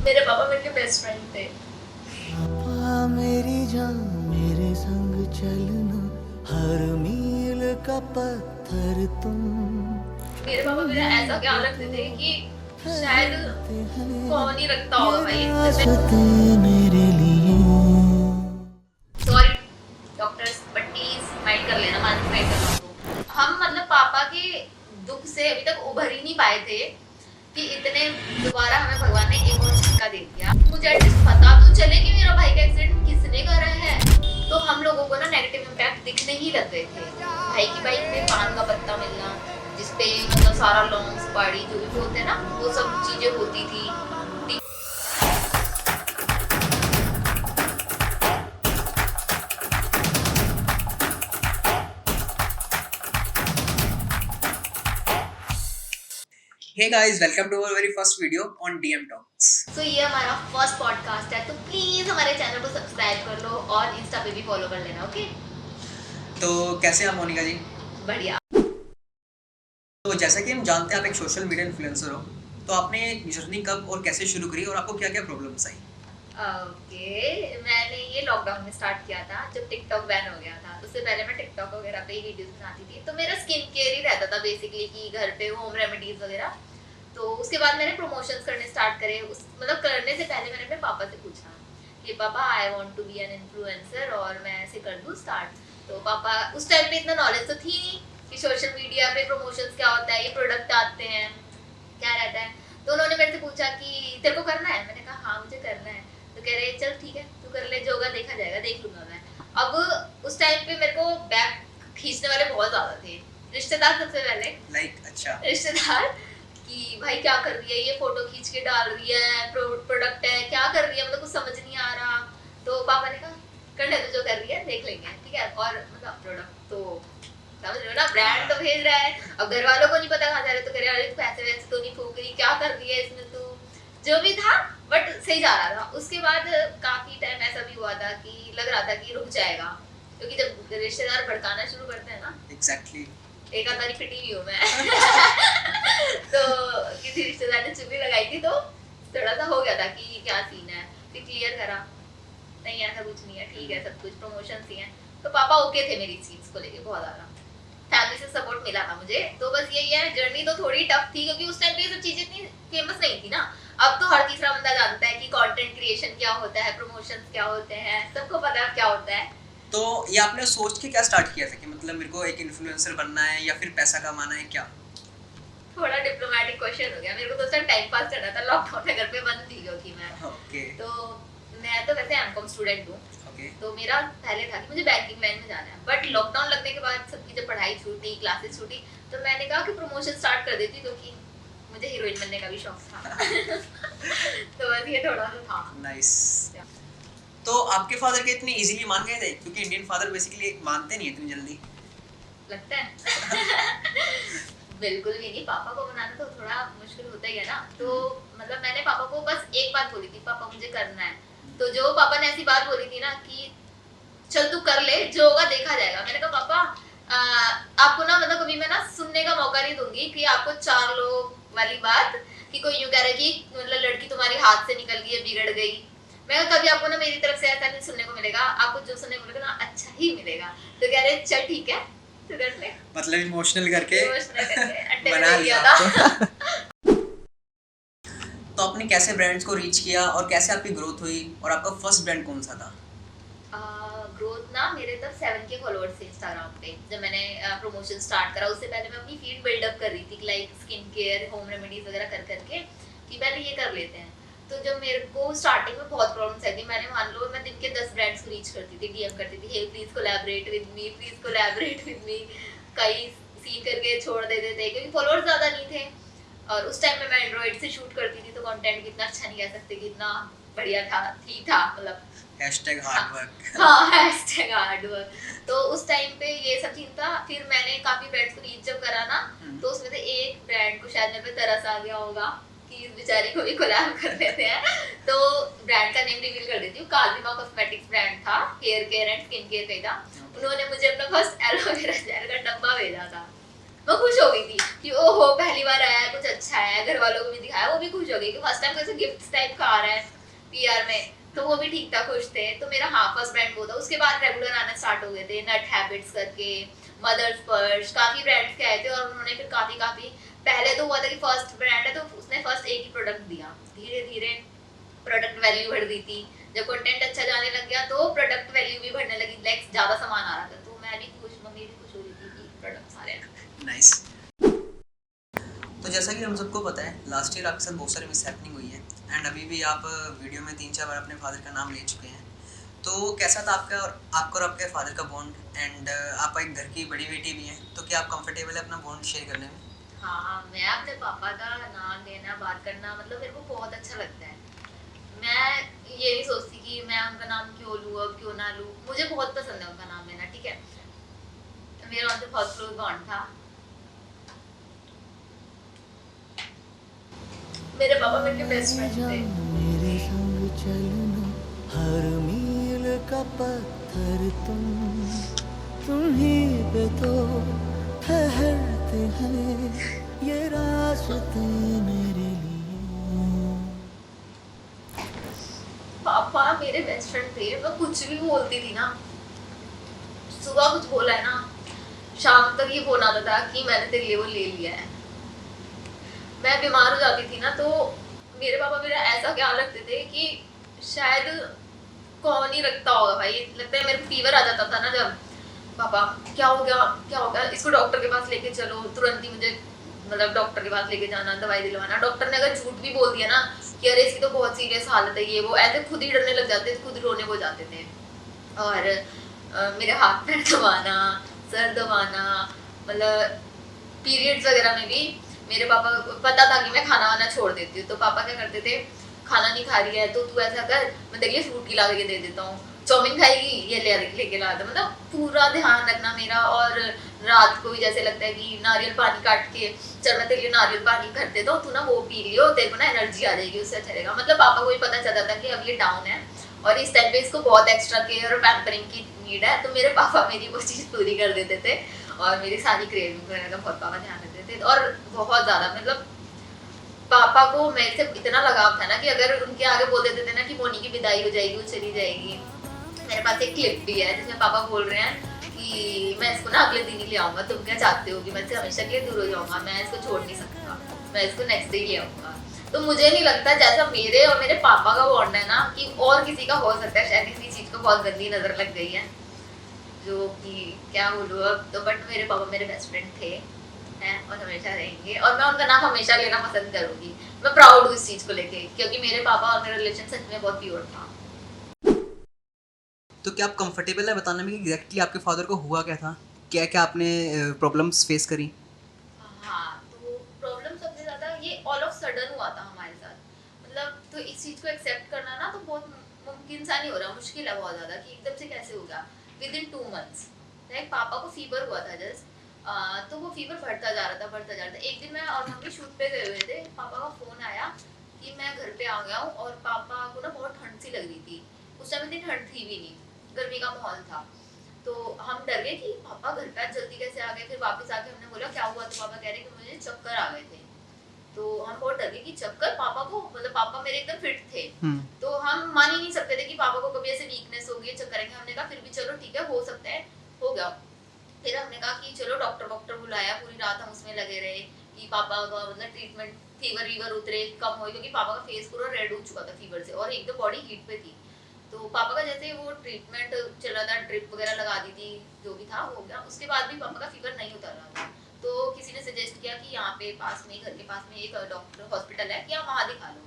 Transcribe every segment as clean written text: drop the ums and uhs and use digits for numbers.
मेरे पापा मेरे बेस्ट फ्रेंड थे। पापा मेरी जान मेरे संग चलना, हर मील का पत्थर तुम। मेरे पापा मेरा ऐसा ख्याल रखते थे कि शायद कौन ही रखता होगा भाई। रास्ते मेरे लिए। Sorry doctors, but please mind कर लेना, माइंड करना। तो हम मतलब पापा के दुख से अभी तक उभर ही नहीं पाए थे कि इतने दोबारा हमें भगवान ने एक और झटका दे दिया। मुझे एटलीस्ट पता तो चले कि मेरा भाई का एक्सीडेंट किसने करा है। तो हम लोगों को ना नेगेटिव इम्पैक्ट दिखने ही लग गए थे। भाई की बाइक में पान का पत्ता मिलना, जिसपे मतलब सारा लॉन्ग सुपारी जो भी होते हैं ना, वो सब चीजें होती थी। Hey guys, welcome to our very first video on DM Talks. तो ये हमारा फर्स्ट पॉडकास्ट है, तो प्लीज हमारे चैनल को सब्सक्राइब कर लो और इंस्टा पे भी फॉलो कर लेना। ओके, तो कैसे हैं आप मोनिका जी? बढ़िया। तो जैसा कि हम जानते हैं आप एक सोशल मीडिया इन्फ्लुएंसर हो, तो आपने जर्नी कब और कैसे शुरू करी और आपको क्या क्या प्रॉब्लम्स आई? ओके, मैंने ये लॉकडाउन में स्टार्ट किया था जब टिकटॉक बैन हो गया था। उससे पहले मैं टिकटॉक वगैरह पे ही वीडियोस बनाती थी, तो मेरा स्किन केयर ही रहता था बेसिकली कि घर पे होम रेमेडीज वगैरह। तो उसके बाद मैंने प्रमोशंस करने स्टार्ट करे। उस मतलब करने से पहले मैंने अपने पापा से पूछा कि पापा I want to be an influencer और मैं ऐसे कर दूं स्टार्ट। तो पापा, उस टाइम पे इतना नॉलेज तो थी नहीं कि सोशल मीडिया पे प्रमोशंस क्या होता है, ये प्रोडक्ट आते हैं, क्या रहता है। तो उन्होंने मेरे से पूछा कि तेरे को करना है? मैंने कहा हाँ मुझे करना है। तो कह रहे चल ठीक है तू कर ले, जो होगा देखा जाएगा, देख लूंगा मैं। अब उस टाइम पे मेरे को बैक खींचने वाले बहुत ज्यादा थे, रिश्तेदार सबसे पहले। अच्छा। रिश्तेदार कि भाई क्या कर रही है, ये फोटो खींच के डाल रही है, प्रोडक्ट है, क्या कर रही है, मतलब कुछ समझ नहीं आ रहा। तो पापा ने कहा करने तो जो कर रही है देख लेंगे, ठीक है। और मतलब प्रोडक्ट तो समझ रहे हो ना, ब्रांड तो भेज रहा है। अब घर वालों को नहीं पता कहाँ जा रहे, तो कह रहे अरे तू पैसे वैसे तो नहीं फूक रही, क्या कर रही है इसमें तू। जो भी था बट सही जा रहा था। उसके बाद काफी टाइम ऐसा भी हुआ था कि लग रहा था कि रुक जाएगा, क्योंकि जब रिश्तेदार भड़काना शुरू करते हैं ना, एग्जैक्टली। एक आधारी पिटी हुई हूँ मैं। तो किसी रिश्तेदार ने चुप्पी लगाई थी, तो थोड़ा सा हो गया था कि क्या सीन है। फिर क्लियर करा नहीं ऐसा कुछ नहीं है, ठीक है, सब कुछ प्रमोशन ही है। तो पापा ओके थे मेरी इस चीज को लेके, बहुत ज्यादा फैमिली से सपोर्ट मिला था मुझे। तो बस यही है, जर्नी तो थोड़ी टफ थी क्योंकि उस टाइम पे ये सब चीजें इतनी फेमस नहीं थी ना। अब तो हर तीसरा बंदा जानता है कि कंटेंट क्रिएशन क्या होता है, प्रमोशंस क्या होते हैं, सबको पता है क्या होता है। तो ये आपने सोच के क्या स्टार्ट किया था कि मतलब मेरे को एक इन्फ्लुएंसर बनना है या फिर पैसा कमाना है, क्या? थोड़ा डिप्लोमेटिक क्वेश्चन हो गया। मेरे को तो सर टाइम पास करना था, लॉकडाउन में घर पे बंद थी क्योंकि मैं। ओके। तो मैं तो वैसे एमकॉम स्टूडेंट हूँ। ओके। तो मेरा पहले था कि मुझे बैंकिंग लाइन में जाना है, बट लॉकडाउन लगने के बाद सबकी जब पढ़ाई छूटी, क्लासेस छूटी, तो मैंने कहा कि प्रमोशन स्टार्ट कर देती, क्योंकि मुझे हीरोइन बनने का भी शौक था। तो बस ये थोड़ा सा था। नाइस। तो आपके फादर के इतने इजीली मान गए थे? क्योंकि इंडियन फादर बेसिकली मानते नहीं इतनी जल्दी। लगता है। बिल्कुल भी नहीं, पापा को बनाना तो थोड़ा मुश्किल होता ही है ना। तो मतलब मैंने पापा को बस एक बात बोली थी, पापा मुझे करना है। तो जो पापा ने ऐसी बात बोली थी ना कि चल तू कर ले, जो होगा देखा जाएगा। मैंने कहा पापा आपको ना मतलब कभी मैं ना सुनने का मौका नहीं दूंगी कि आपको चार लोग वाली बात, कि कोई यूं कह रहा है कि मतलब लड़की तुम्हारे हाथ से निकल गई है, बिगड़ गई। मैं कहा कभी आपको ना मेरी तरफ से ऐसा नहीं सुनने को मिलेगा, आपको जो सुनने को मिलेगा ना अच्छा ही मिलेगा। तो कह रहे चल ठीक है तू कर ले। मतलब इमोशनल करके अड्डे में बना ले लिया लिया था। आपको। तो आपने कैसे ब्रांड्स को रीच किया और कैसे आपकी ग्रोथ हुई और आपका फर्स्ट ब्रांड कौन सा था? ग्रोथ ना, मेरे तब 7K फॉलोअर्स थे इंस्टाग्राम पे जब मैंने प्रमोशन स्टार्ट करा। उससे पहले मैं अपनी फीड बिल्डअप कर रही थी, like skin care, home remedies वगैरह कर करके, कि पहले ये कर लेते हैं। तो जब मेरे को स्टार्टिंग में बहुत प्रॉब्लम्स आई थी, मैंने मान लो मैं दिन के 10 ब्रांड्स को रीच करती थी, डीएम करती थी, hey please collaborate with me, please collaborate with me. कई सीन करके छोड़ देते थे क्योंकि फॉलोअर्स ज़्यादा नहीं थे। और उस टाइम में मैं एंड्रॉइड से शूट करती थी, तो कंटेंट कितना अच्छा नहीं कह सकते, कितना बढ़िया था, ठीक था मतलब। #hardwork। हाँ, #hardwork। तो उस टाइम पे ये सब चीज था। फिर मैंने काफी ब्रांड्स को रीच जब करा ना, तो उसमें से एक ब्रांड को शायद मेरे पे तरस आ गया होगा कि इस बेचारी को भी कोलैब कर लेते हैं। तो ब्रांड का नेम रिवील कर देती हूँ, काजिमा कॉस्मेटिक्स ब्रांड था, hair care and skin care का था। उन्होंने मुझे अपना फर्स्ट एलोवेरा जेल का डब्बा भेजा था। मैं खुश हो गई थी कि ओहो पहली बार आया है, कुछ अच्छा है, घर वालों को भी दिखाया, वो भी खुश हो गई कि फर्स्ट टाइम कैसे गिफ्ट टाइप का आ रहा है पीआर में, तो वो भी ठीक था, खुश थे। तो मेरा हाँ फर्स्ट ब्रांड वो था। उसके बाद रेगुलर आना स्टार्ट हो गए थे, नट हैबिट्स करके, मदर स्पर्श, काफी ब्रांड्स के आए थे और उन्होंने फिर काफी पहले तो हुआ था कि फर्स्ट ब्रांड है तो उसने फर्स्ट एक ही प्रोडक्ट दिया, धीरे धीरे प्रोडक्ट वैल्यू बढ़ दी थी। जब कंटेंट अच्छा जाने लग गया तो प्रोडक्ट वैल्यू भी बढ़ने लगी, लाइक ज्यादा सामान आ रहा था, तो मैं भी खुश, मम्मी भी खुश हो रही थी कि प्रोडक्ट्स आ रहे हैं। नाइस। तो जैसा कि हम सबको पता है लास्ट ईयर आपके साथ बहुत सारी मिस हैपनिंग हुई है एंड अभी भी आप वीडियो में 3-4 बार अपने फादर का नाम ले चुके हैं, तो कैसा था आपका और आपके फादर का बॉन्ड एंड आप एक घर की बड़ी बेटी भी हैं, तो क्या आप कंफर्टेबल है अपना बॉन्ड शेयर करने में? हाँ, मैं अपने पापा का नाम लेना, बात करना, मतलब मेरे को बहुत अच्छा लगता है। मैं ये नहीं सोचती कि मैं उनका नाम क्यों लूँ, अब क्यों ना लूँ, मुझे बहुत पसंद है उनका नाम लेना, ठीक है। मेरा उनसे फर्स्ट क्लोज बॉन्ड था। मेरे पापा मेरे बेस्ट फ्रेंड थे। मेरे संग चलना हर मील का पत्थर तुम ही पे तो ठहरते हैं ये रास्ते मेरे लिए। पापा मेरे बेस्ट फ्रेंड थे। मैं कुछ भी बोलती थी ना, सुबह कुछ बोला है ना, शाम तक ये फोन आता था कि मैंने तेरे लिए वो ले लिया है। मैं बीमार हो जाती थी ना तो मेरे पापा मेरा ऐसा ख्याल रखते थे कि शायद कौन ही रखता होगा भाई, लगता है मेरे को फीवर आ जाता था ना जब, पापा क्या हो गया इसको डॉक्टर के पास लेके चलो, तुरंत ही मुझे मतलब डॉक्टर के पास लेके जाना, दवाई दिलवाना। डॉक्टर ने अगर झूठ भी बोल दिया ना कि अरे इसकी तो बहुत सीरियस हालत है ये वो, ऐसे खुद ही डरने लग जाते, खुद रोने को जाते थे। और मेरे हाथ पैर दबाना, सर दबाना, मतलब पीरियड्स वगैरह में भी मेरे पापा को पता था कि मैं खाना वाना छोड़ देती हूँ, तो पापा क्या करते थे, खाना नहीं खा रही है तो तू ऐसा कर, मैं तेरे लिए फ्रूट की ला के दे देता हूँ, चाउमीन खाएगी ये लेके ला दे, मतलब पूरा ध्यान रखना मेरा। और रात को भी जैसे लगता है कि नारियल पानी काट के चल मैं तेरे लिए नारियल पानी कर देता हूँ, तू ना वो पी लियो, तेरे को ना एनर्जी आ जाएगी, उससे अच्छा रहेगा। मतलब पापा को भी पता चलता था कि अब ये डाउन है और इस टाइम पे इसको बहुत एक्स्ट्रा केयर और पैम्परिंग की नीड है, तो मेरे पापा मेरी वो चीज़ पूरी कर देते थे और मेरी सारी क्रेविंग वगैरह का बहुत पापा ध्यान रखते थे। और बहुत ज़्यादा मतलब पापा को मेरे से इतना लगाव था ना कि अगर उनके आगे बोल देते थे ना कि मोनी की विदाई हो जाएगी, वो चली जाएगी। मेरे पास एक क्लिप भी है जिसमें पापा बोल रहे हैं कि मैं इसको ना अगले दिन ही ले आऊंगा, तुम क्या चाहते हो कि मैं इससे हमेशा के लिए दूर हो जाऊंगा, मैं इसको छोड़ नहीं सकता, मैं इसको नेक्स्ट डे ले आऊंगा। तो मुझे नहीं लगता जैसा मेरे और मेरे पापा का बॉन्ड है ना कि और किसी का हो सकता है, शायद किसी चीज को बहुत गंदी नजर लग गई है, जो कि क्या बोलूँ अब तो, बट मेरे पापा मेरे बेस्ट फ्रेंड थे हैं और हमेशा रहेंगे, और मैं उनका नाम हमेशा लेना पसंद करूंगी। मैं प्राउड हूँ इस चीज को लेके, क्योंकि मेरे पापा और मेरा रिलेशन सच में बहुत प्योर था। तो क्या आप कंफर्टेबल है बताने में कि एग्जैक्टली आपके फादर को हुआ क्या था, क्या क्या आपने प्रॉब्लम्स फेस करी? हाँ, तो प्रॉब्लम सबसे ज्यादा ये ऑल ऑफ सडन हुआ था हमारे साथ, मतलब तो इस चीज को एक्सेप्ट करना ना तो बहुत मुमकिन सा नहीं हो रहा, मुश्किल है बहुत ज्यादा कि एकदम से कैसे होगा। विद इन 2 months लाइक पापा को फीवर हुआ था जस्ट, तो वो फीवर बढ़ता जा रहा था। एक दिन मैं और मम्मी शूट पे गए हुए थे, पापा का फोन आया कि मैं घर पे आ गया हूँ, और पापा को ना बहुत ठंड सी लग रही थी, उस टाइम इतनी ठंड थी भी नहीं, गर्मी का माहौल था। तो हम डर गए कि पापा घर पे जल्दी कैसे आ गए। फिर वापस आके हमने बोला क्या हुआ, तो पापा कह रहे कि मुझे चक्कर आ गए थे। तो हम बहुत डर गए कि चक्कर, पापा को मतलब पापा मेरे एकदम फिट थे, तो हम मान ही नहीं सकते थे कि पापा को कभी ऐसे वीकनेस होगी, चक्कर आएंगे। हमने कहा फिर भी चलो ठीक है, हो सकता है, हो गया। फिर हमने कहा कि चलो डॉक्टर बुलाया, पूरी रात हम उसमें लगे रहे कि पापा का मतलब ट्रीटमेंट, फीवर उतरे, कम हो, क्योंकि पापा का फेस पूरा रेड हो चुका था फीवर से और एकदम बॉडी हीट पे थी। तो पापा का जैसे वो ट्रीटमेंट चल रहा था, ड्रिप वगैरह लगा दी थी, जो भी था हो गया। उसके बाद भी पापा का फीवर नहीं उतर रहा था, तो किसी ने सजेस्ट किया कि यहाँ पे पास में, घर के पास में एक डॉक्टर हॉस्पिटल है, कि आप वहाँ दिखा लो।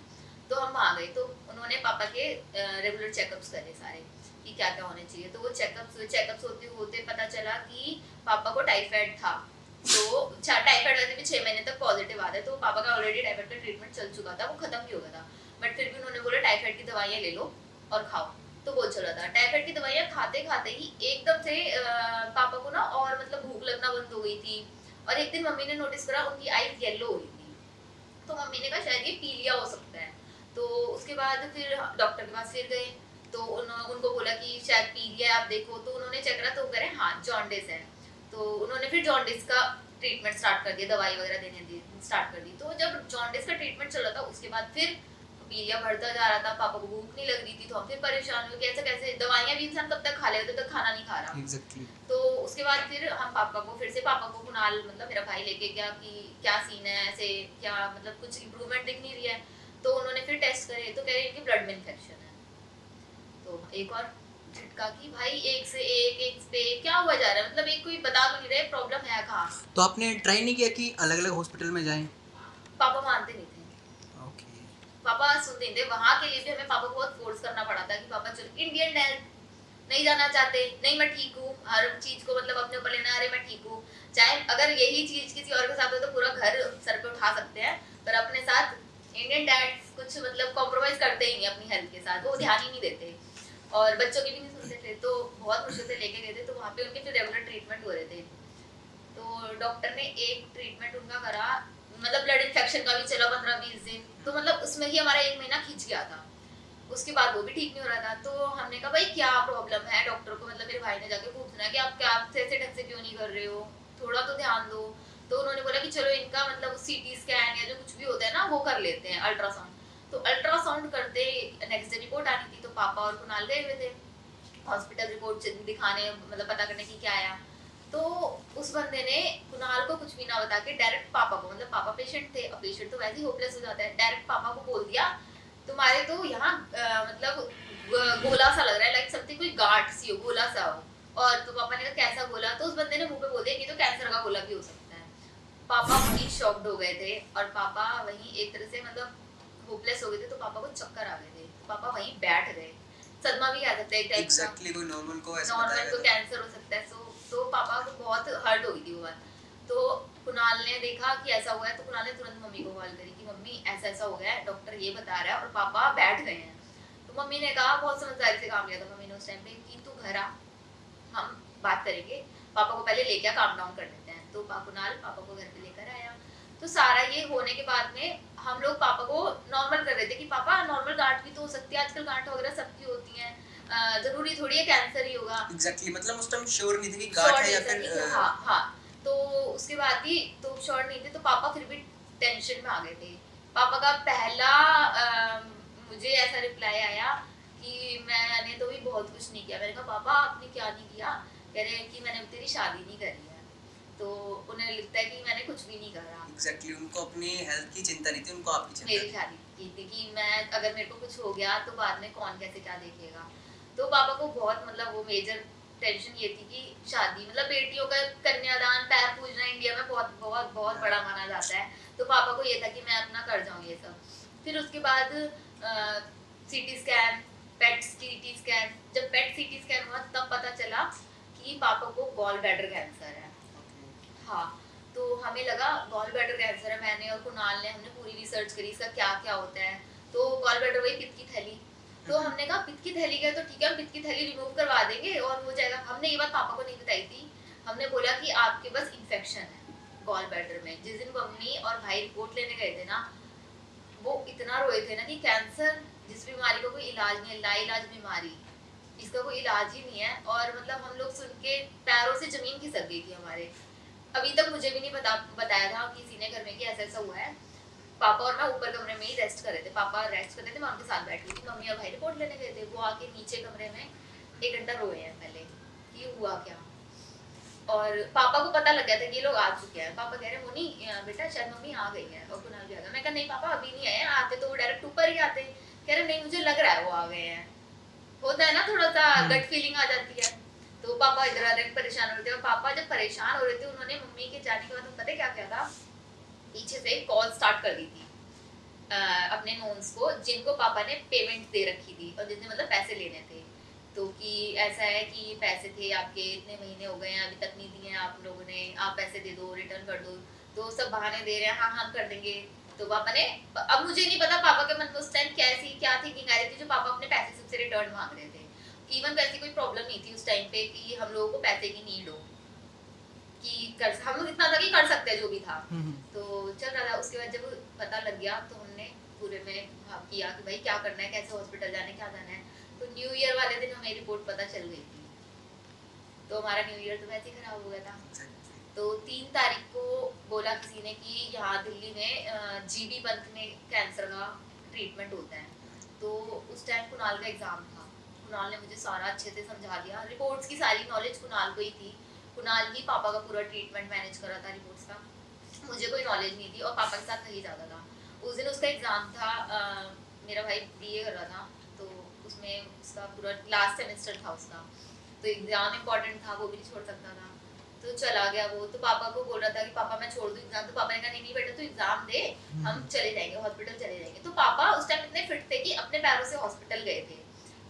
तो हम वहाँ गए, तो उन्होंने पापा के रेगुलर चेकअप्स करे सारे कि क्या क्या होने चाहिए। तो वो चेकअप्स होते होते पता चला कि पापा को टाइफाइड था। तो टाइफाइड वैसे भी 6 महीने तक पॉजिटिव आता है, तो पापा का ऑलरेडी टाइफाइड का ट्रीटमेंट चल चुका था, वो खत्म भी हो गया था, बट फिर भी उन्होंने बोला टाइफाइड की दवाइयाँ ले लो और खाओ। तो वो चला था। टाइफाइड की दवाइयाँ खाते खाते ही एकदम से पापा को ना और मतलब भूख लगना बंद हो गई थी, और एक दिन मम्मी ने नोटिस करा उनकी आईज येलो हो रही थी, तो मम्मी ने कहा शायद ये पीलिया हो सकता है। तो उसके बाद फिर डॉक्टर के पास फिर गए, तो उनको बोला कि शायद पीलिया आप देखो। तो उन्होंने चेक करा तो कह रहे हाँ जॉन्डिस है। तो उन्होंने फिर जॉन्डिस का ट्रीटमेंट स्टार्ट कर दिया, दवाई वगैरह देने दी स्टार्ट कर दी। तो जब जॉन्डिस का ट्रीटमेंट चल रहा था उसके बाद फिर पीलिया बढ़ता जा रहा था, पापा को भूख नहीं लग रही थी, तो हम फिर परेशान हुए कि ऐसा कैसे, दवाइयाँ भी इंसान कब तक खा लेगा, तब तक खाना नहीं खा रहा। एग्जैक्टली। तो उसके बाद फिर हम पापा को फिर से कुणाल मतलब मेरा भाई लेके गया कि क्या सीन है, ऐसे क्या मतलब कुछ इम्प्रूवमेंट दिख नहीं रही है। तो उन्होंने फिर टेस्ट करे तो कह रहे हैं कि ब्लड में इन्फेक्शन है। तो एक और झटका कि भाई एक पे क्या हुआ जा रहा है, मतलब एक कोई बता तो नहीं रहे प्रॉब्लम है कहाँ। तो आपने ट्राई नहीं किया कि अलग अलग हॉस्पिटल में जाएं? पापा मानते नहीं थे। ओके। पापा सुनते नहीं थे, वहाँ के लिए भी हमें पापा को बहुत फोर्स करना पड़ा था कि पापा चलो इंडियन हेल्थ, नहीं जाना चाहते, नहीं मैं ठीक हूँ, हर चीज को मतलब अपने ऊपर लेना, अरे मैं ठीक हूँ। चाहे अगर यही चीज किसी और के साथ हो तो पूरा घर सर पे उठा सकते हैं, पर अपने साथ इंडियन डैड्स कुछ मतलब कॉम्प्रोमाइज करते ही नहीं अपनी हेल्थ के साथ, वो ध्यान ही नहीं देते और बच्चों की भी नहीं सुनते थे। तो बहुत मुश्किल से लेके गए थे, तो वहाँ पे उनके फिर रेगुलर ट्रीटमेंट हो रहे थे। तो डॉक्टर ने एक ट्रीटमेंट उनका करा, मतलब ब्लड इन्फेक्शन का भी चला 15-20 दिन, तो मतलब उसमें ही हमारा 1 महीना खींच गया था। उसके बाद वो भी ठीक नहीं हो रहा था। तो हमने कहा भाई क्या प्रॉब्लम है, डॉक्टर को मतलब मेरे भाई ने जाके पूछना कि आप क्या ऐसे ढंग से क्यों नहीं कर रहे हो, थोड़ा तो ध्यान दो। तो उन्होंने बोला कि चलो इनका मतलब सीटी स्कैन या जो कुछ भी होता है ना वो कर लेते हैं, अल्ट्रासाउंड। तो अल्ट्रासाउंड करते नेक्स्ट डे रिपोर्ट आनी थी, तो पापा और कुणाल गए हुए थे हॉस्पिटल रिपोर्ट दिखाने, मतलब पता करने की क्या आया। तो उस बंदे ने कुणाल को कुछ भी ना बता के डायरेक्ट पापा को, मतलब पापा पेशेंट थे, अब पेशेंट तो वैसे ही होपलेस हो जाता है, डायरेक्ट पापा को बोल दिया तुम्हारे तो यहाँ मतलब गोला सा लग रहा है, लाइक समथिंग कोई गांठ सी हो, गोला सा हो। और तो पापा ने कहा कैसा गोला, तो उस बंदे ने मुंह पे बोल दिया कि तो कैंसर का गोला भी हो सकता है। पापा वहीं शॉक्ड हो गए थे और पापा वहीं एक तरह से मतलब होपलेस हो गए थे, तो पापा को चक्कर आ गए थे, तो पापा वहीं बैठ गए। सदमा भी आ सकता है एक टाइप का, एग्जैक्टली कोई नॉर्मल को ऐसा नॉर्मल बताएगा को कैंसर हो सकता है। तो पापा को बहुत हर्ट हो गई थी वो बात। तो कुणाल ने देखा कि ऐसा हुआ है, तो कुणाल ने तुरंत मम्मी को कॉल करी कि मम्मी ऐसा ऐसा हो गया है, डॉक्टर ये बता रहा है, और पापा बैठ गए हैं। तो मम्मी ने कहा, बहुत समझदारी से काम लिया था मम्मी ने उस टाइम पे, कि तू घर आ, हम बात करेंगे, पापा को पहले लेके काम डाउन कर देते हैं। तो कुणाल पापा को घर पे लेकर आया। तो सारा ये होने के बाद में हम लोग पापा को नॉर्मल कर रहे थे कि पापा नॉर्मल गांठ भी तो हो सकती है, आजकल गांठ वगैरह सबकी होती है, जरूरी थोड़ी है कैंसर ही होगा। एग्जैक्टली, मतलब उस टाइम श्योर नहीं थे कि गांठ है या फिर हाँ हाँ। तो उसके बाद ही तो श्योर नहीं थे, तो पापा फिर भी टेंशन में आ गए थे। पापा का पहला मुझे ऐसा रिप्लाई आया कि मैंने तो भी बहुत कुछ नहीं किया। मैंने कहा पापा आपने क्या नहीं किया? कह रहे हैं कि मैंने तेरी शादी नहीं करी है। तो उन्हें लगता है कि मैंने कुछ भी नहीं करा। एग्जैक्टली, उनको अपनी हेल्थ की चिंता नहीं थी, उनको आपकी चिंता मेरी थी। शादी की थी कि मैं अगर मेरे को कुछ हो गया तो बाद में कौन कैसे क्या देखेगा। तो पापा को बहुत मतलब वो मेजर टेंशन ये थी कि शादी मतलब बेटियों का कन्यादान, पैर पूजना इंडिया में बहुत बहुत बहुत बड़ा माना जाता है। तो पापा को ये था कि मैं अपना कर जाऊँ ये सब। फिर उसके बाद सीटी स्कैन, पेट सीटी स्कैन, जब पेट सीटी स्कैन हुआ तब पता चला कि पापा को गॉल ब्लैडर कैंसर है। हाँ, तो हमें लगा गॉल ब्लैडर कैंसर है। मैंने और कुणाल ने हमने पूरी रिसर्च करी इसका क्या क्या होता है। तो गॉल ब्लैडर वही पित्त की थैली, तो हमने कहा पित्त की थैली का तो ठीक है, हम पित्त की थैली रिमूव करवा देंगे और हो जाएगा। हमने ये बात पापा को नहीं बताई थी। हमने बोला कि आपके बस इन्फेक्शन है गॉल ब्लैडर में। जिस दिन मम्मी और भाई रिपोर्ट लेने गए थे ना, वो इतना रोए थे ना कि कैंसर जिस बीमारी का कोई इलाज नहीं है, लाइलाज बीमारी, इसका कोई इलाज ही नहीं है। और मतलब हम लोग सुन के पैरों से जमीन खिसक गई थी हमारे। अभी तक मुझे भी नहीं बताया था किसी ने घर में कि ऐसा ऐसा हुआ है। पापा और मैं ऊपर कमरे में ही रेस्ट कर रहे थे, पापा रेस्ट कर रहे थे, मैं उनके साथ बैठी थी। मम्मी और भाई रिपोर्ट लेने गए थे, वो आके नीचे कमरे में 1 घंटा रोए हैं पहले कि हुआ क्या। और पापा को पता लग गया था कि ये लोग आ चुके हैं। पापा कह रहे मोनी बेटा शायद मम्मी आ गई है और कुणाल भी आ गया। मैं कहा नहीं पापा अभी नहीं आए, आते तो वो डायरेक्ट ऊपर ही आते। कह रहे नहीं मुझे लग रहा है वो आ गए हैं। होता है ना थोड़ा सा गट फीलिंग आ जाती है। तो पापा इधर आधर परेशान हो रहे थे, और पापा जब परेशान हो रहे थे उन्होंने मम्मी के जाने के बाद पता है क्या किया था, पीछे से कॉल स्टार्ट कर दी थी अपने नोन्स को जिनको पापा ने पेमेंट दे रखी थी और जिनसे मतलब पैसे लेने थे। तो कि ऐसा है कि पैसे थे आपके, इतने महीने हो गए हैं अभी तक नहीं दिए आप लोगों ने, आप पैसे दे दो, रिटर्न कर दो। तो सब बहाने दे रहे हैं, हाँ हाँ कर देंगे। तो पापा ने, अब मुझे नहीं पता पापा के मन में उस टाइम क्या थिंकिंग आ रही थी जो पापा अपने पैसे सबसे रिटर्न मांग रहे थे। इवन वैसी कोई प्रॉब्लम नहीं थी उस टाइम पे कि हम लोगों को पैसे की नीड हो, कि कर हम लोग इतना था कि कर सकते हैं जो भी था। तो चल रहा था। उसके बाद जब पता लग गया तो हमने पूरे में भाव किया कि भाई क्या करना है, कैसे हॉस्पिटल जाना है, क्या जाना है। तो न्यू ईयर वाले दिन हमें रिपोर्ट पता चल गई थी, तो हमारा न्यू ईयर तो वैसे ही खराब हो गया था। तो 3 तारीख को बोला किसी ने कि यहाँ दिल्ली में जीबी पंत में कैंसर का ट्रीटमेंट होता है। तो उस टाइम कुणाल का एग्जाम था। कुणाल ने मुझे सारा अच्छे से समझा दिया, रिपोर्ट्स की सारी नॉलेज कुणाल को ही थी। कुणाल ही पापा का पूरा ट्रीटमेंट मैनेज करा था रिपोर्ट्स का, मुझे कोई नॉलेज नहीं थी और पापा के साथ कहीं जाता था। उस दिन उसका एग्जाम था, मेरा भाई बीए कर रहा था, तो उसमें उसका पूरा लास्ट सेमेस्टर था उसका, तो एग्जाम इम्पोर्टेंट था, वो भी नहीं छोड़ सकता था। तो चला गया वो, तो पापा को बोल रहा था कि पापा मैं छोड़ दूं एग्जाम, तो पापा ने कहा नहीं नहीं बेटा तू एग्जाम दे, हम चले जाएंगे हॉस्पिटल चले जाएंगे। तो पापा उस टाइम इतने फिट थे कि अपने पैरों से हॉस्पिटल गए थे,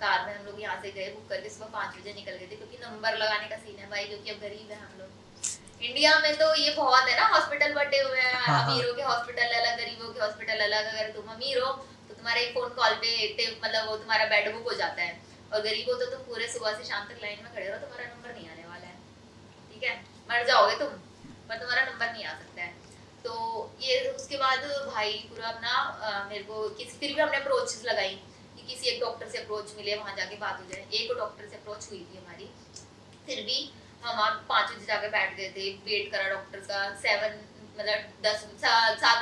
कार में हम लोग यहाँ से गए बुक करके, सुबह 5 बजे निकल गए थे, क्योंकि नंबर लगाने का सीन है भाई, क्योंकि अब गरीब है हम लोग। इंडिया में तो ये बहुत है ना, हॉस्पिटल बटे हुए हैं, अमीरों के हॉस्पिटल अलग, गरीबों के हॉस्पिटल अलग। अगर तुम अमीर हो तो तुम्हारे एक फोन कॉल पे मतलब वो तुम्हारा बेड बुक हो जाता है, और गरीब हो तो तुम पूरे सुबह से शाम तक लाइन में खड़े रहो, तुम्हारा नंबर नहीं आने वाला है, ठीक है, मर जाओगे तुम पर तुम्हारा नंबर नहीं आ सकता है। तो ये उसके बाद भाई पूरा अपना मेरे को किसी, फिर भी हमने अप्रोचेस लगाई कि किसी एक डॉक्टर से अप्रोच मिले, वहाँ जाके बात हो जाए। एक डॉक्टर से अप्रोच हुई थी हमारी, फिर भी हम 5 बजे जाके बैठ गए थे, वेट करा डॉक्टर का, 7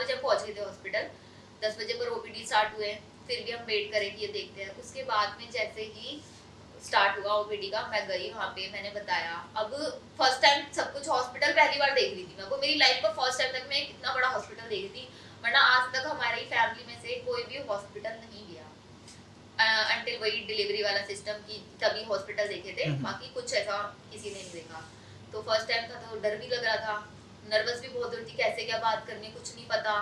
बजे हम पहुंच गए थे हॉस्पिटल, 10 बजे पर ओपीडी स्टार्ट हुए, फिर भी हम वेट करें कि ये देखते हैं। उसके बाद में जैसे ही स्टार्ट हुआ ओपीडी का, मैं गई वहाँ पे, मैंने बताया। अब फर्स्ट टाइम सब कुछ हॉस्पिटल पहली बार देख रही थी मैं, वो मेरी लाइफ का फर्स्ट टाइम तक मैं इतना बड़ा हॉस्पिटल देख रही थी, वरना आज तक हमारी फैमिली में से कोई भी हॉस्पिटल नहीं गया अंटिल वही डिलीवरी वाला सिस्टम की, तभी हॉस्पिटल देखे थे, बाकी कुछ ऐसा किसी ने नहीं देखा। तो फर्स्ट टाइम था तो डर भी लग रहा था, नर्वस भी बहुत हो रही थी, कैसे क्या बात करनी कुछ नहीं पता।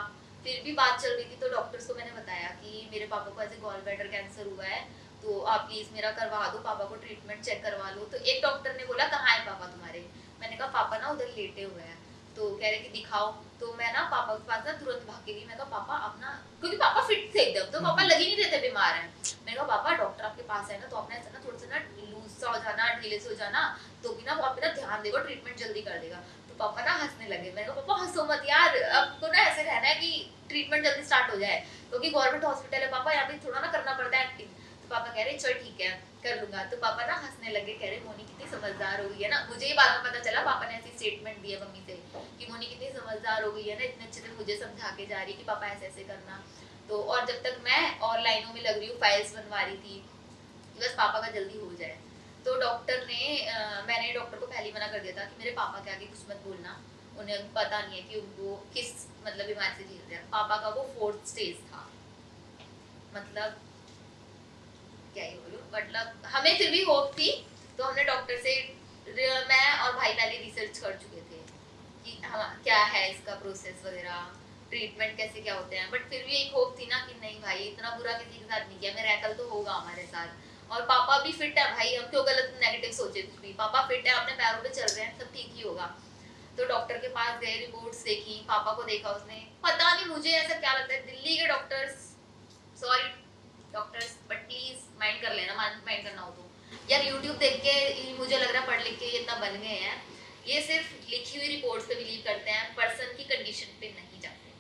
फिर भी बात चल रही थी, तो डॉक्टर्स को मैंने बताया कि मेरे पापा को ऐसे गॉल ब्लैडर कैंसर हुआ है, तो आप प्लीज मेरा करवा दो, पापा को ट्रीटमेंट चेक करवा लो। तो एक डॉक्टर ने बोला कहाँ है पापा तुम्हारे, मैंने कहा पापा ना उधर लेटे हुए हैं, तो कह रहे कि दिखाओ। तो मैं ना पापा के पास ना तुरंत भाग के गई, मैं कहा पापा अपना, क्योंकि पापा फिट थे एकदम, तो पापा लग ही नहीं रहे थे बीमार हैं। मैंने कहा पापा डॉक्टर आपके पास है ना, तो आपने ऐसा ना थोड़ा सा ना लूज सा हो जाना, ढीले से हो जाना, तो भी ना वो आप पे ना ध्यान देगा, ट्रीटमेंट जल्दी कर देगा। तो पापा ना हंसने लगे। मैंने कहा पापा हंसो मत यार, आपको ना ऐसे रहना है कि ट्रीटमेंट जल्दी स्टार्ट हो जाए, क्योंकि गवर्नमेंट हॉस्पिटल है पापा, यहाँ पे थोड़ा ना करना पड़ता है एक्टिंग। तो पापा कह रहे चल ठीक है कर लूंगा। तो पापा ना हंसने लगे, कह रहे मोनी कितनी समझदार हो गई है ना। मुझे ही बाद में पता चला, पापा ने ऐसी स्टेटमेंट दी है मम्मी से कि मोनी कितनी समझदार हो गई है ना, इतने अच्छे से मुझे समझा के जा रही है कि पापा ऐसे ऐसे करना। तो और जब तक मैं और लाइनों में लग रही हूँ, फाइल्स बनवा रही थी कि बस पापा का जल्दी हो जाए, तो डॉक्टर ने मैंने डॉक्टर को पहले मना कर दिया था कि मेरे पापा के आगे कुछ मत बोलना, उन्हें पता नहीं है कि वो किस मतलब बीमारी से झेल रहे हैं। पापा का वो 4th स्टेज था, मतलब क्या ही बोलूं, मतलब हमें फिर भी होप थी। तो हमने डॉक्टर से, मैं और भाई पहले रिसर्च कर चुके थे कि हम क्या है इसका प्रोसेस वगैरह, ट्रीटमेंट कैसे क्या होते हैं, बट फिर भी एक होप थी ना कि नहीं भाई इतना बुरा किसी के साथ नहीं किया, मिरेकल तो होगा हमारे साथ। और पापा भी फिट है भाई, हम क्यों गलत नेगेटिव सोचे कुछ भी, पापा फिट है, अपने पैरों पे चल रहे हैं, सब ठीक ही होगा। तो डॉक्टर के पास गए, रिपोर्ट्स देखी, पापा को देखा उसने, पता नहीं मुझे ऐसा क्या लगता है दिल्ली के doctors, sorry doctors but please mind कर लेना, माइंड करना हो तो यार, यूट्यूब देख के मुझे लग रहा है पढ़ लिख के ये इतना बन गए हैं, ये सिर्फ लिखी हुई रिपोर्ट्स पे बिलीव करते हैं, पर्सन की कंडीशन पे नहीं जाते।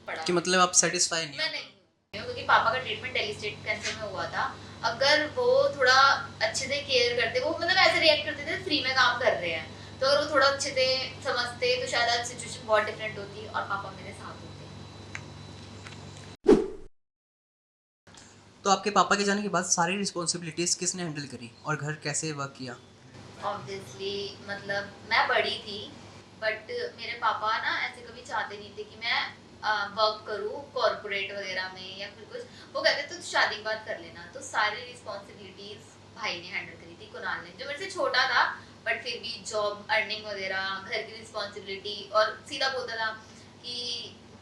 पढ़ा कि मतलब आप सेटिस्फाई नहीं मैं नहीं हूं, क्योंकि पापा का ट्रीटमेंट डेली स्टेट कैंसर में हुआ था। अगर वो थोड़ा अच्छे से केयर करते, वो मतलब ऐसे रिएक्ट करते थे फ्री में काम कर रहे हैं, तो अगर वो थोड़ा अच्छे से समझते तो शायद आज सिचुएशन बहुत डिफरेंट होती और पापा मेरे साथ होते। तो आपके पापा के जाने के बाद सारी रिस्पॉन्सिबिलिटीज़ किसने हैंडल करी और घर कैसे वर्क किया? ऑब्वियसली मतलब मैं बड़ी थी, बट मेरे पापा ना ऐसे कभी चाहते नहीं थे कि मैं वर्क करूँ कॉर्पोरेट वगैरह में या फिर कुछ, वो कहते तो शादी के बाद कर लेना। तो सारी रिस्पॉन्सिबिलिटीज भाई ने हैंडल करी थी, कुणाल ने, जो मेरे से छोटा था बट फिर भी जॉब अर्निंग वगैरह घर की रिस्पॉन्सिबिलिटी, और सीधा बोलता था कि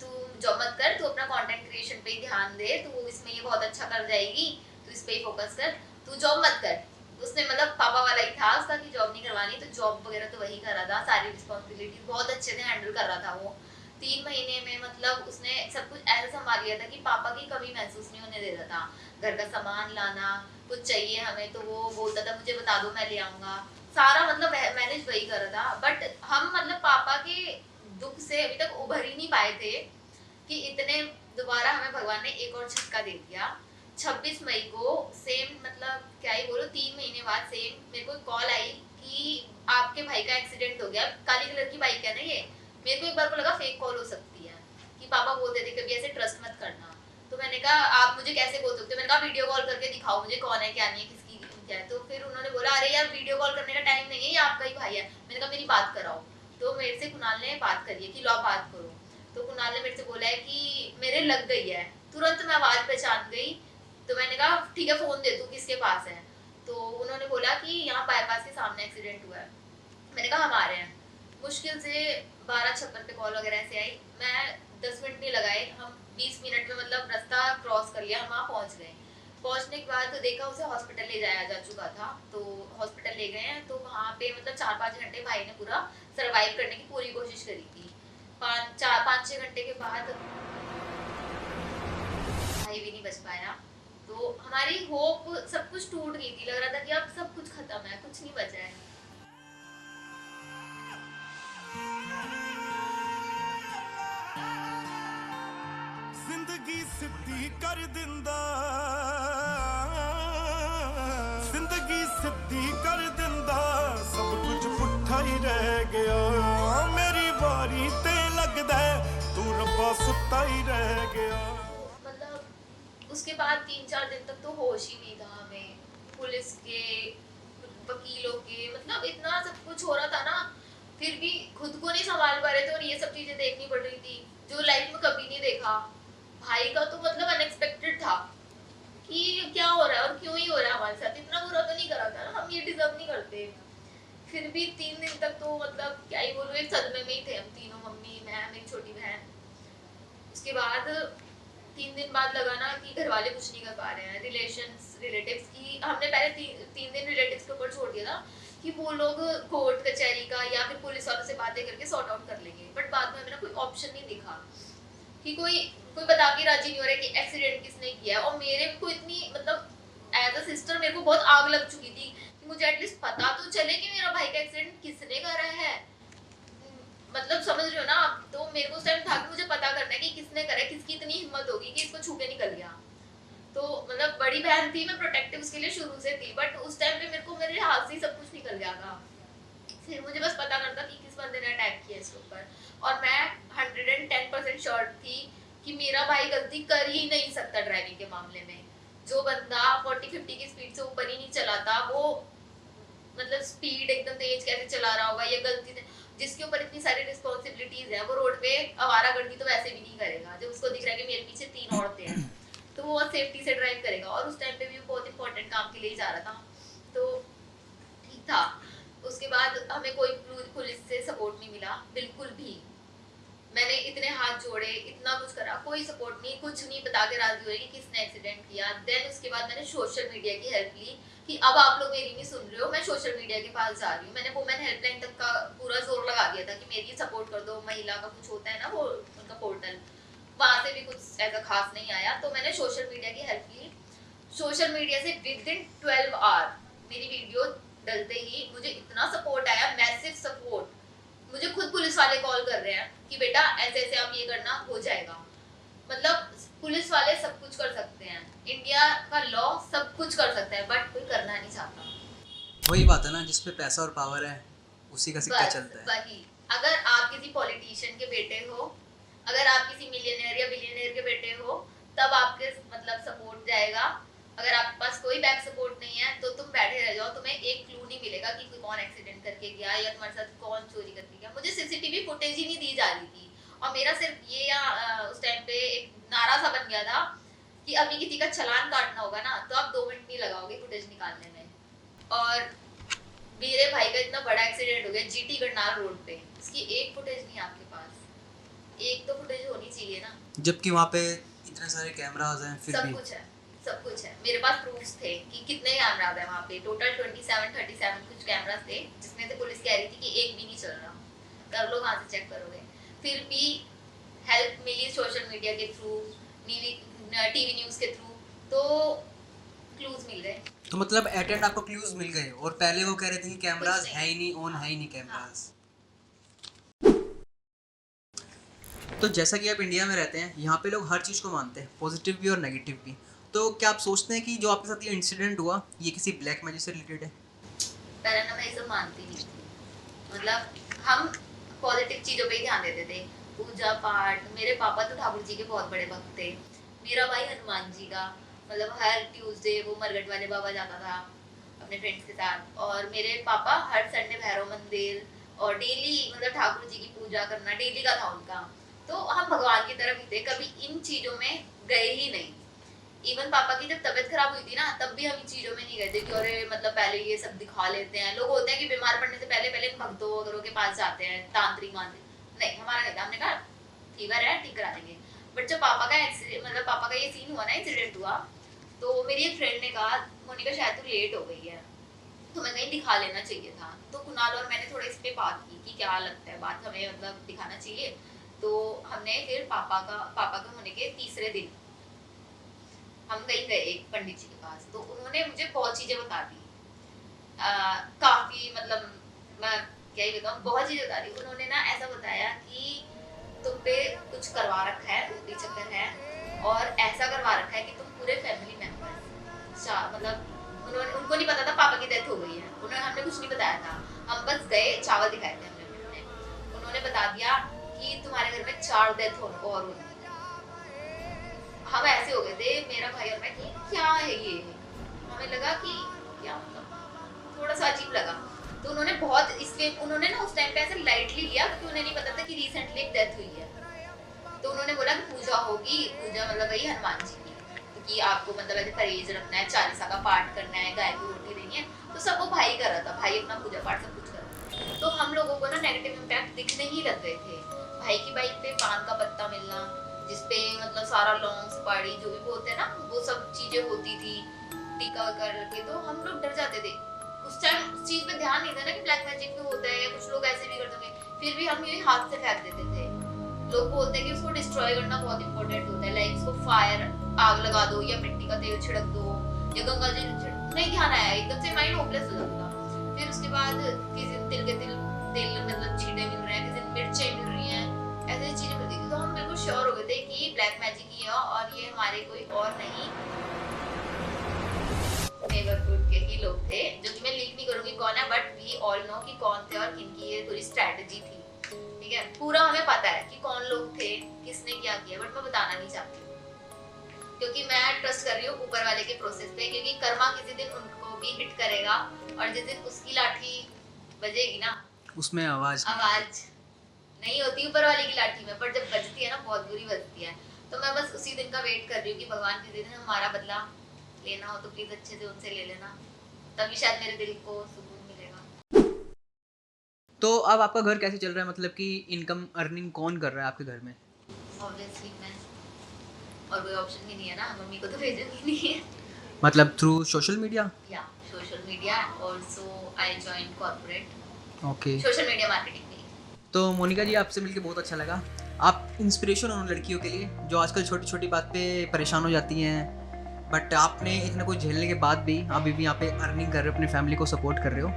तू जॉब मत कर, तू अपना कंटेंट क्रिएशन पे ही ध्यान दे, तू इसमें ये बहुत अच्छा कर जाएगी, तू इस पे ही फोकस कर, तू जॉब मत कर। उसने मतलब पापा वाला ही था उसका कि जॉब नहीं करवानी, तो जॉब वगैरह तो वही कर रहा था, सारी रिस्पॉन्सिबिलिटी बहुत अच्छे से हैंडल कर रहा था वो। 3 महीने में मतलब उसने सब कुछ ऐसा संभाल लिया था कि पापा की कमी महसूस नहीं होने दे रहा था। घर का सामान लाना, कुछ चाहिए हमें तो वो बोलता था मुझे बता दो मैं ले आऊंगा, सारा मतलब मैनेज वही कर रहा था। बट हम मतलब पापा के दुख से अभी तक उभर ही नहीं पाए थे कि इतने दोबारा हमें भगवान ने एक और झटका दे दिया। 26 मई को सेम मतलब क्या ही बोलो 3 महीने बाद सेम मेरे को कॉल आई कि आपके भाई का एक्सीडेंट हो गया, काली कलर की बाइक है ना ये, मेरे को एक बार को लगा फेक कॉल हो सकती है, कि पापा बोलते थे कभी ऐसे ट्रस्ट मत करना। तो मैंने कहा आप मुझे कैसे बोल सकते हो, मैंने कहा वीडियो कॉल करके दिखाओ मुझे कौन है क्या नहीं है किसकी क्या है। तो फिर उन्होंने बोला अरे यार वीडियो कॉल करने का टाइम नहीं है, ये आपका ही भाई है। मैंने कहा मेरी बात कराओ। तो मेरे से कुणाल ने बात करी है कि लो बात करो। तो कुणाल ने मेरे से बोला है कि मेरे लग गई है, तुरंत मैं आवाज पहचान गई। तो मैंने कहा ठीक है फोन दे तू किसके पास है। तो उन्होंने बोला कि यहाँ बाईपास के सामने एक्सीडेंट हुआ है। मैंने कहा हम आ रहे हैं। मुश्किल से 12:56 पे कॉल वगैरह से आई, मैं 10 मिनट नहीं लगाए, हम 20 मिनट में मतलब रास्ता क्रॉस कर लिया, हम वहाँ पहुँच गए। पहुँचने के बाद तो देखा उसे हॉस्पिटल ले जाया जा चुका था, तो हॉस्पिटल ले गए हैं। तो वहाँ पे मतलब 4-5 घंटे भाई ने पूरा सर्वाइव करने की पूरी कोशिश करी थी। 5-6 घंटे के बाद भाई भी नहीं बच पाया। तो हमारी होप सब कुछ टूट गई थी, लग रहा था कि अब सब कुछ खत्म है, कुछ नहीं बचा है। जिंदगी सिद्धी कर दिंदा, जिंदगी सिद्धी कर दिंदा, सब कुछ पुट्ठा ही रह गया। मेरी बारी ते लगदा तू रब्बा सुत्ता ही रह गया। मतलब उसके बाद 3-4 दिन तक तो होश ही नहीं था हमें, पुलिस के वकीलों के, मतलब इतना सब कुछ हो रहा था ना, फिर भी खुद को नहीं संभाल पा रहे थे और ये सब चीजें देखनी पड़ रही थी जो लाइफ में कभी नहीं देखा। भाई का तो मतलब अनएक्सपेक्टेड था कि क्या हो रहा है और क्यों ही हो रहा है हमारे साथ, इतना बुरा तो नहीं करा था ना, हम ये डिजर्व नहीं करते। फिर भी 3 दिन तक तो मतलब क्या ही बोलूं, एक सदमे में ही थे हम तीनों, मम्मी मैं मेरी छोटी बहन। उसके बाद 3 दिन बाद लगा ना कि घर वाले कुछ नहीं कर पा रहे हैं, रिलेटिव्स की हमने पहले 3 दिन रिलेटिव्स के ऊपर छोड़ दिया था कि वो लोग कोर्ट कचहरी का या फिर पुलिस वालों से बातें करके सॉर्ट आउट कर लेंगे। बट बाद में हमें ना कोई ऑप्शन नहीं दिखा कि कोई बता के राजी नहीं हो रहा कि एक्सीडेंट किसने किया है। और मेरे को इतनी मतलब एज अ सिस्टर मेरे को बहुत आग लग चुकी थी कि मुझे एटलीस्ट पता तो चले कि मेरा भाई का एक्सीडेंट किसने करा है, मतलब समझ रहे हो ना आप। तो मेरे को उस टाइम था कि मुझे पता करना है कि किसने करा है, किसकी इतनी हिम्मत होगी कि इसको छू के निकल गया। तो मतलब बड़ी बहन थी, मैं प्रोटेक्टिव उसके लिए शुरू से थी, बट उस टाइम पे मेरे को मेरे हाथ से ही सब कुछ निकल गया था। फिर मुझे बस पता करता कि किस बंदे ने अटैक किया इसके ऊपर, और मैं 110% श्योर थी कि मेरा भाई गलती कर ही नहीं सकता ड्राइविंग के मामले में। जो बंदा 40-50 की स्पीड से ऊपर ही नहीं चलाता, वो मतलब स्पीड एकदम तेज कैसे चला रहा होगा, या गलती से जिसके ऊपर इतनी सारी रिस्पॉन्सिबिलिटीज है, वो रोड पे आवारागर्दी तो वैसे भी नहीं करेगा। जब उसको दिख रहा है कि मेरे पीछे 3 औरतें हैं तो वो सेफ्टी से ड्राइव करेगा। और उस टाइम पे भी बहुत इंपॉर्टेंट काम के लिए जा रहा था, तो ठीक था। उसके बाद हमें कोई पुलिस से सपोर्ट नहीं मिला बिल्कुल भी। मैंने इतने हाथ जोड़े, इतना कुछ करा, कोई सपोर्ट नहीं, कुछ नहीं बता के राजी हुए कि किसने एक्सीडेंट किया। देन उसके बाद मैंने सोशल मीडिया की हेल्प ली कि अब आप लोग मेरी नहीं सुन रहे हो, मैं सोशल मीडिया के पास जा रही हूँ। मैंने वुमेन हेल्पलाइन तक का पूरा जोर लगा दिया था कि मेरी सपोर्ट कर दो। महिला का कुछ होता है ना वो उनका पोर्टल, वहां से भी कुछ ऐसा खास नहीं आया। तो मैंने सोशल मीडिया की हेल्प ली। सोशल मीडिया से विदिन 12 आवर मेरी वीडियो डलते ही मुझे इतना सपोर्ट आया, मैसिव सपोर्ट। मुझे खुद पुलिस वाले कॉल कर रहे हैं कि बेटा ऐसे ऐसे आप ये करना, हो जाएगा। मतलब पुलिस वाले सब कुछ कर सकते हैं, इंडिया का लॉ सब कुछ कर सकता है, बट कोई करना नहीं चाहता। वही बात है ना, जिसपे पैसा और पावर है उसी का सिक्का चलता है। वही, अगर आप किसी पॉलिटिशियन के बेटे हो, अगर आप किसी मिलियनेयर या बिलियनेयर के बेटे हो, तब आपके मतलब सपोर्ट जाएगा। अगर आपके पास कोई बैक सपोर्ट नहीं है तो तुम बैठे रह जाओ, तुम्हें एक क्लू नहीं मिलेगा कि कौन एक्सीडेंट करके गया या तुम्हारे साथ कौन चोरी करके गया। मुझे सीसीटीवी फुटेज ही नहीं दी जा रही थी, और मेरा सिर्फ ये उस टाइम पे एक नारा सा बन गया था कि अभी किसी का चालान काटना होगा ना तो आप 2 मिनट नहीं लगाओगे फुटेज निकालने में। और मेरे भाई का इतना बड़ा एक्सीडेंट हो गया जीटी करनाल रोड पे, इसकी एक फुटेज नहीं आपके पास, एक तो फुटेज होनी चाहिए ना, जबकि वहाँ पे इतने सारे कैमरास हैं। फिर सब भी कुछ है, सब कुछ है। मेरे पास प्रूफ्स थे कि कितने कैमरास है वहाँ पे, टोटल 27-37 कुछ कैमरास थे, जिसमें से पुलिस कह रही थी कि एक भी नहीं चल रहा। कर लो वहाँ से चेक करोगे। फिर भी हेल्प मिली सोशल मीडिया के थ्रू, टीवी न्यूज़ के थ्रू, तो क्लूज मिल गए। तो मतलब एट एंड आपको क्लूज मिल गए, और पहले वो कह रहे थे कि कैमरास कुछ नहीं। है ही नहीं, ऑन है ही नहीं कैमरास। तो जैसा कि आप इंडिया में रहते हैं, यहाँ पे लोग हर चीज़ को मानते हैं, पॉजिटिव भी और नेगेटिव भी। तो क्या आप सोचते हैं कि जो आपके साथ ये इंसिडेंट हुआ ये किसी ब्लैक मैजिक से रिलेटेड है? पहले ना मैं ये सब मानती नहीं थी, मतलब हम पॉजिटिव चीज़ों पे ही ध्यान देते थे, पूजा पाठ। मेरे पापा तो ठाकुर जी के बहुत बड़े भक्त थे, मेरा भाई हनुमान जी का, मतलब हर ट्यूसडे वो मरगट वाले बाबा जाता था अपने फ्रेंड्स के साथ, और मेरे पापा हर संडे भैरव मंदिर और डेली मतलब ठाकुर जी की पूजा करना डेली का था उनका। तो हम भगवान की तरफ ही थे, कभी इन चीज़ों में गए ही नहीं। इवन पापा की जब तबीयत खराब हुई थी ना, तब भी हम इन चीज़ों में नहीं गए थे कि अरे मतलब पहले ये सब दिखा लेते हैं। लोग होते हैं कि बीमार पड़ने से पहले पहले भक्तों वगैरह के पास जाते हैं, तांत्रिक मांत्रिक। नहीं, हमारा नहीं था, हमने कहा फीवर है ठीक करा देंगे। बट जब पापा का मतलब पापा का ये सीन हुआ ना, इंसिडेंट हुआ, तो मेरी एक फ्रेंड ने कहा मोनिका शायद तू लेट हो गई है, तुम्हें कहीं दिखा लेना चाहिए था। तो कुणाल और मैंने थोड़ा इस पे बात की कि क्या लगता है बात हमें मतलब दिखाना चाहिए। तो हमने फिर पापा का होने के तीसरे दिन हम कहीं गए एक पंडित जी के पास, तो उन्होंने मुझे बहुत चीजें बता दी। काफी मतलब मैं क्या ही बताऊँ, बहुत चीजें बता दी उन्होंने ना। ऐसा बताया कि तुम पे कुछ करवा रखा है, ऊपरी चक्कर है, और ऐसा करवा रखा है कि तुम पूरे फैमिली मेंबर्स मतलब उनको नहीं पता था पापा की डेथ हो गई है, हमने कुछ नहीं बताया था। हम बस गए, चावल दिखाए थे हमने, उन्होंने बता दिया कि तुम्हारे घर में 4 डेथ और होनी। हम ऐसे हो गए थे मेरा भाई और मैं कि क्या है ये, हमें लगा कि क्या मतलब थोड़ा सा अजीब लगा। तो उन्होंने बहुत इसके उन्होंने ना उस टाइम पे ऐसे लाइटली लिया क्योंकि उन्हें नहीं पता था कि रिसेंटली एक डेथ हुई है। तो उन्होंने बोला कि पूजा होगी, पूजा मतलब वही हनुमान जी की, कि आपको मतलब ऐसे परहेज रखना है, 40 का पाठ करना है, गाय को रोटी देनी है। तो सब वो भाई कर रहा था, भाई अपना पूजा पाठ सब कुछ कर रहा था। तो हम लोगों को ना नेगेटिव इम्पैक्ट दिखने ही लग गए थे। भाई की बाइक पे पान का पत्ता मिलना, जिसपे मतलब सारा लौंग सुपारी जो भी बोलते हैं ना, वो सब चीजें होती थी टीका करके। तो हम लोग डर जाते थे उस टाइम, उस चीज पे ध्यान नहीं था ना कि ब्लैक मैजिक भी होता है या कुछ लोग ऐसे भी कर देंगे। फिर भी हम ये हाथ से फेंक देते थे। लोग बोलते हैं कि उसको डिस्ट्रॉय करना बहुत इंपॉर्टेंट होता है, लाइक उसको फायर आग लगा दो या मिट्टी का तेल छिड़क दो या गंगा जल नहीं ध्यान आया, एकदम से माइंड होपलेस हो जाता। फिर उसके बाद किसी दिन तिल के तेल मतलब छींटे मिल रहे हैं, किसी दिन मिर्चें मिल रही हैं, ऐसी चीजें मिलती थी। तो हम बिल्कुल श्योर हो गए थे कि ब्लैक मैजिक ही है और ये हमारे कोई और नहीं नेबरहुड के ही लोग थे, जो कि मैं लीक नहीं करूंगी कौन है, बट वी ऑल नो कि कौन थे और किनकी ये पूरी स्ट्रेटजी थी। ठीक है, पूरा हमें पता है कि कौन लोग थे, किसने क्या किया, बट मैं बताना नहीं चाहती क्योंकि मैं ट्रस्ट कर रही हूँ ऊपर वाले के प्रोसेस पे, क्योंकि कर्मा किसी दिन उनको भी हिट करेगा और जिस दिन उसकी लाठी बजेगी ना, उसमें आवाज नहीं होती ऊपर वाले की लाठी में, पर जब बजती है ना बहुत बुरी बजती है। तो मैं बस उसी दिन का वेट कर रही हूँ कि भगवान किसी दिन हमारा बदला लेना हो तो प्लीज अच्छे से उनसे ले लेना, तभी शायद मेरे दिल को सुकून मिलेगा। तो अब आपका घर कैसे चल रहा है, मतलब कि इनकम अर्निंग कौन कर रहा है आपके घर में? ऑब्वियसली मैं, और कोई ऑप्शन ही नहीं है ना, मम्मी को तो भेजूंगी नहीं है। मतलब थ्रू सोशल मीडिया? या social media, also I join corporate okay, social media marketing में। तो मोनिका जी आपसे मिलके बहुत अच्छा लगा। आप इंस्पिरेशन हो उन लड़कियों के लिए जो आजकल छोटी छोटी बात पे परेशान हो जाती हैं, बट आपने इतना कुछ झेलने के बाद भी अभी भी यहाँ पे अर्निंग कर रहे हो, अपनी फैमिली को सपोर्ट कर रहे हो।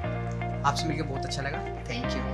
आपसे मिलके बहुत अच्छा लगा, थैंक यू।